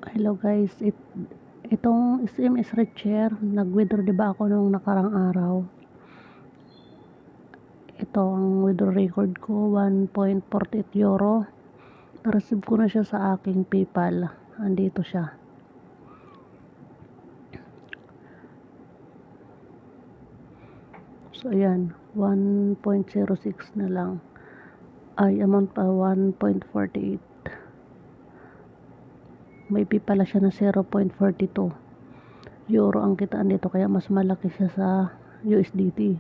Hello guys, itong SMS Richer, nag-withdraw 'di ba ako nung nakarang araw. Ito ang withdraw record ko, €1.48. Na-receive ko na siya sa aking PayPal. Andito siya. So ayan, 1.06 na lang. Ay, amount pa 1.48. May pala siya na 0.42 euro ang kitaan dito, kaya mas malaki siya sa USDT.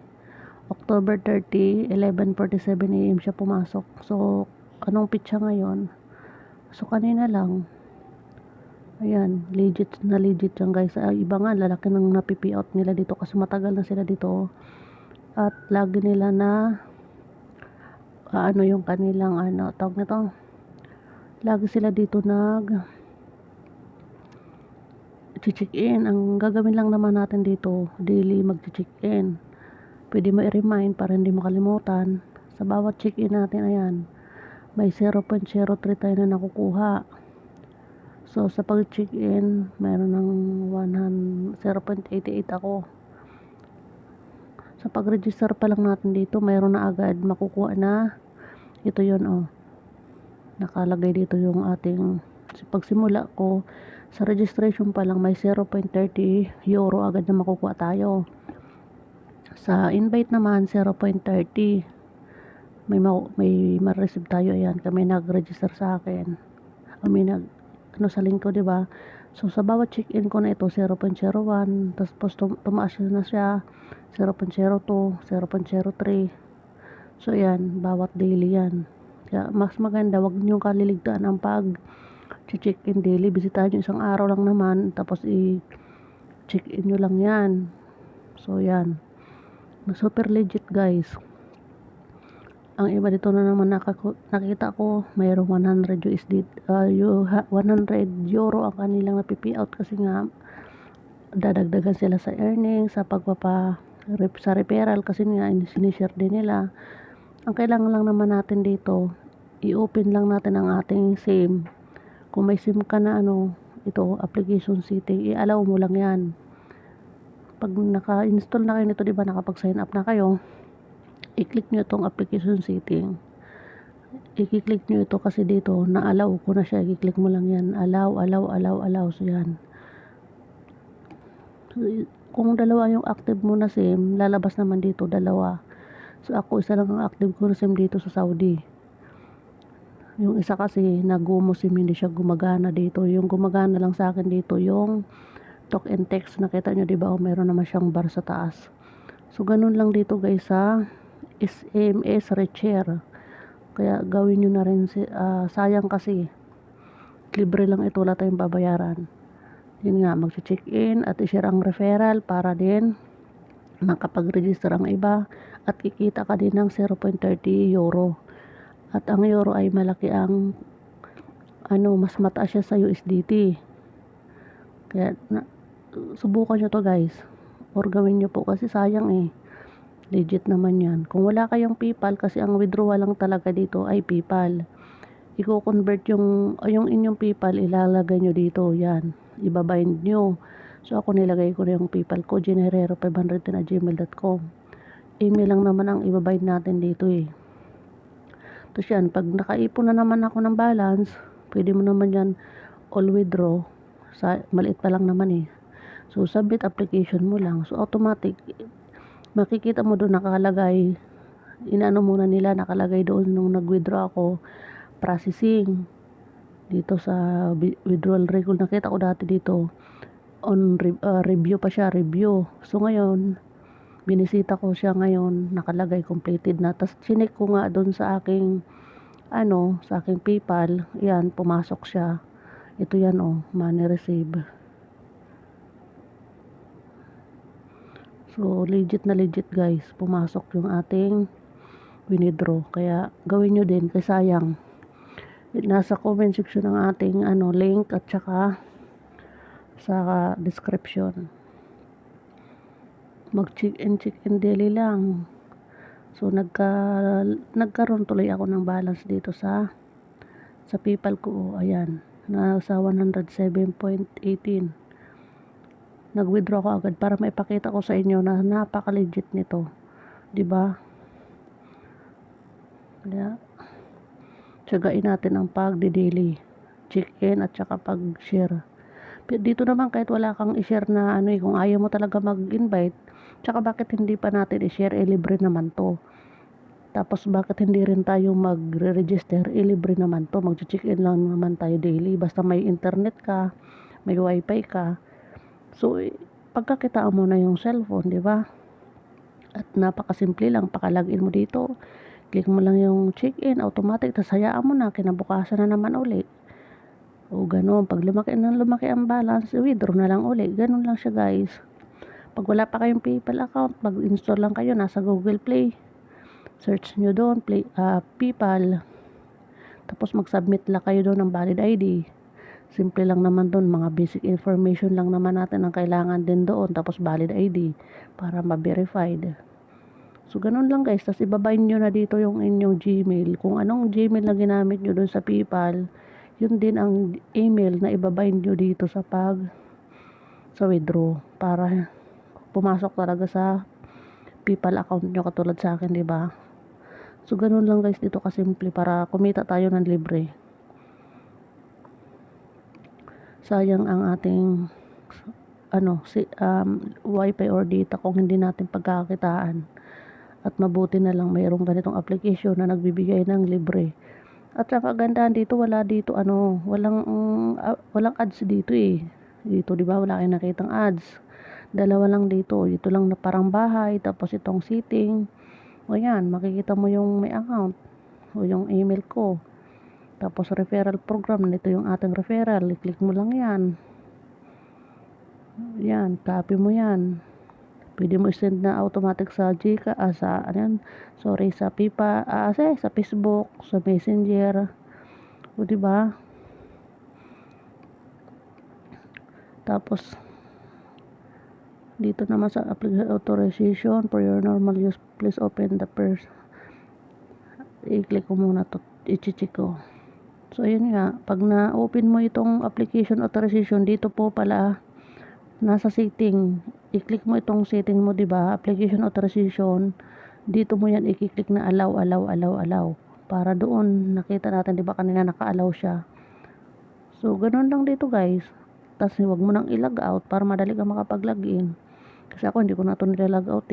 October 30, 11:47 AM siya pumasok. So, anong pitsa ngayon? So, kanina lang. Ayan, legit na legit yan guys. Iba nga, lalaki ng napipi out nila dito kasi matagal na sila dito. At lagi nila na ano yung kanilang tawag nito. Lagi sila dito check in. Ang gagawin lang naman natin dito, daily mag-check in. Pwede mo i-remind para hindi makalimutan. Sa bawat check in natin, ayan, may 0.03 tayo na nakukuha. So sa pag-check in, mayroon ng 0.88 ako. Sa pag-register pa lang natin dito, mayroon na agad makukuha na. Ito yun, nakalagay dito yung ating pagsimula ko. Sa registration pa lang may €0.30 agad na makukuha tayo. Sa invite naman 0.30. May ma-receive tayo. Ayan, kami nag-register sa akin. Kami sa lingko, 'di ba? So sa bawat check-in ko na ito 0.01, tapos tumaas na siya 0.02, 0.03. So ayan, bawat daily yan. Kaya mas maganda, wag niyo kaliligtaan ang check-in daily. Bisitahin niyo isang araw lang naman, tapos i-check-in niyo lang yan. So yan, super legit guys. Ang iba dito na naman nakita ko, mayroong 100 USD, €100 ang kanilang napipi out kasi nga dadagdagan sila sa earnings, sa sa referral kasi nga sinishare din nila. Ang kailangan lang naman natin dito, i-open lang natin ang ating SIM. Kung may SIM ka na ito, application setting, i-allow mo lang yan. Pag naka-install na kayo nito, diba, nakapag-sign up na kayo, i-click nyo itong application setting. I-click nyo ito kasi dito, na-allow ko na siya. I-click mo lang yan. Allow. So yan. Kung dalawa yung active mo na SIM, lalabas naman dito dalawa. So ako, isa lang ang active ko na SIM dito sa Saudi. Yung isa kasi nagumo SIM, hindi siya gumagana dito. Yung gumagana lang sa akin dito, yung talk and text. Nakita nyo, diba? Meron naman siyang bar sa taas. So ganun lang dito guys sa SMS Richer. Kaya gawin nyo na rin, sayang kasi libre lang ito, wala tayong babayaran. Yun nga, mag-check in at i-share ang referral para din makapag-register ang iba at kikita ka din ng €0.30. At ang euro ay malaki ang mas mataas siya sa USDT. Kaya subukan nyo to guys, or gawin nyo po kasi sayang legit naman yan. Kung wala kayong PayPal, kasi ang withdrawal lang talaga dito ay PayPal, i-convert yung inyong PayPal, ilalagay nyo dito, yan, ibabind nyo. So ako nilagay ko na yung PayPal ko, generero510@gmail.com. Email lang naman ang ibabind natin dito Tapos yan, pag nakaipon na naman ako ng balance, pwede mo naman yan all withdraw. Maliit pa lang naman So submit application mo lang. So automatic, makikita mo doon nakalagay, muna nila, nakalagay doon nung nag-withdraw ako, processing. Dito sa withdrawal record, nakita ko dati dito, on review pa siya, review. So ngayon, binisita ko siya ngayon, nakalagay completed na. Tapos chinek ko nga doon sa aking sa aking PayPal, yan, pumasok siya. Ito yan money receive. So legit na legit guys, pumasok yung ating withdraw. Kaya gawin nyo din, kasi sayang. Nasa comment section ng ating link at saka sa description. Mag-check in daily lang. So nagkaroon tuloy ako ng balance dito sa PayPal ko. Ayan, nasa 107.18. Nag-withdraw ko agad para maipakita ko sa inyo na napaka-legit nito, 'di ba? Kaya tiyagain natin ang pagde-daily check-in at saka pag-share. Dito naman kahit wala kang i-share na kung ayaw mo talaga mag-invite, tsaka bakit hindi pa natin i-share, libre naman to. Tapos bakit hindi rin tayo magre-register, libre naman to, mag-check-in lang naman tayo daily, basta may internet ka, may wifi ka. So pagkakitaan mo na yung cellphone, di ba? At napakasimple lang, paka-login mo dito, click mo lang yung check-in, automatic, tas hayaan mo na, kinabukasan na naman uli. O gano'n, pag lumaki ang balance, withdraw na lang uli. Gano'n lang siya guys. Pag wala pa kayong PayPal account, mag-install lang kayo, nasa Google Play. Search nyo doon, PayPal. Tapos mag-submit lang kayo doon ng valid ID. Simple lang naman doon, mga basic information lang naman natin ang kailangan din doon. Tapos valid ID para ma-verified. So gano'n lang guys, tapos ibabind nyo na dito yung inyong Gmail. Kung anong Gmail na ginamit nyo doon sa PayPal, yun din ang email na ibabind nyo dito sa withdraw para pumasok talaga sa PayPal account nyo katulad sa akin, di ba? So ganun lang guys dito kasimple para kumita tayo ng libre. Sayang ang ating wifi or data kung hindi natin pagkakakitaan. At mabuti na lang mayroong ganitong application na nagbibigay ng libre. At ang kagandahan dito, walang ads dito Dito 'di ba wala kayong nakitang ads. Dalawa lang dito. Dito lang na parang bahay, tapos itong setting. O yan, makikita mo yung may account o yung email ko. Tapos referral program, nito yung ating referral. I-click mo lang yan. Yan, copy mo yan. Pwede mo i-send na automatic sa Gcash, sa PayPal, sa Facebook, sa Messenger. O diba? Tapos dito naman sa application authorization for your normal use, please open the first. I-click ko muna to, i-check ko. So ayun nga, pag na-open mo itong application authorization, dito po pala nasa setting, i-click mo itong setting mo, 'di ba? Application authorization, dito mo yan i-click na allow para doon nakita natin, 'di ba kanina naka-allow siya. So ganoon lang dito guys. Tapos huwag mo nang i-log out para madali ka makapag-login. Kasi ako hindi ko na ito nila-log out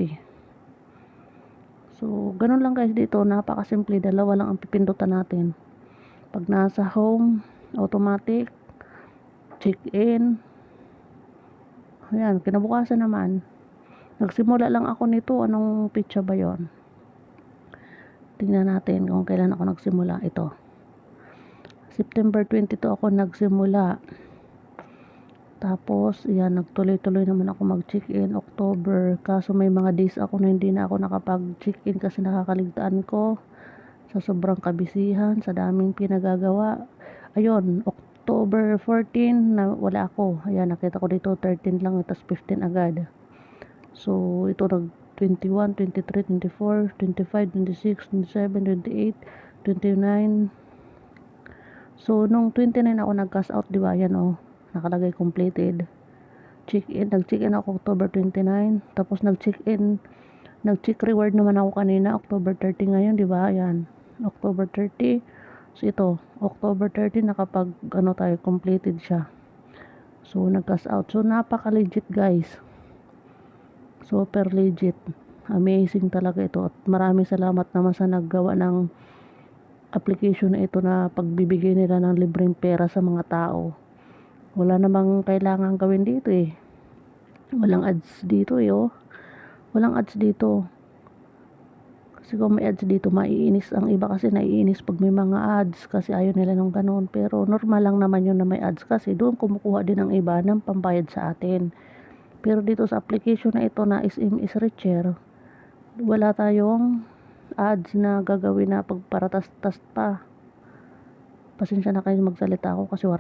So ganoon lang guys dito, napakasimple, dalawa lang ang pipindutan natin. Pag nasa home, automatic, check-in. Ayan, kinabukasan naman. Nagsimula lang ako nito, anong pitsa ba yon? Tingnan natin kung kailan ako nagsimula. Ito, September 22 ako nagsimula. Tapos, yan, nagtuloy-tuloy naman ako mag-check-in October. Kaso may mga days ako na hindi na ako nakapag-check-in kasi nakakaligtaan ko sa sobrang kabisihan, sa daming pinagagawa. Ayun, October 14 na wala ako. Ayan, nakita ko dito 13 lang, tapos 15 agad. So, ito nag 21, 23, 24, 25, 26, 27, 28, 29. So, nung 29 ako nag-cash out, di ba? Yan nakalagay completed. Nag-check-in ako October 29. Tapos nag-check reward naman ako kanina, October 30 ngayon, di ba? Yan, October 30. So, ito, October 30, tayo, completed siya. So, nag-cash out. So, napaka-legit guys. Super legit. Amazing talaga ito. At maraming salamat naman sa naggawa ng application na ito na pagbibigay nila ng libreng pera sa mga tao. Wala namang kailangan gawin dito Walang ads dito Walang ads dito. Kasi kung may ads dito, maiinis ang iba kasi naiinis pag may mga ads kasi ayaw nila ng ganun. Pero normal lang naman yun na may ads kasi doon kumukuha din ang iba ng pambayad sa atin. Pero dito sa application na ito na SM is Richer, wala tayong ads na gagawin na pagparatas-tas pa. Pasensya na kayo magsalita ako kasi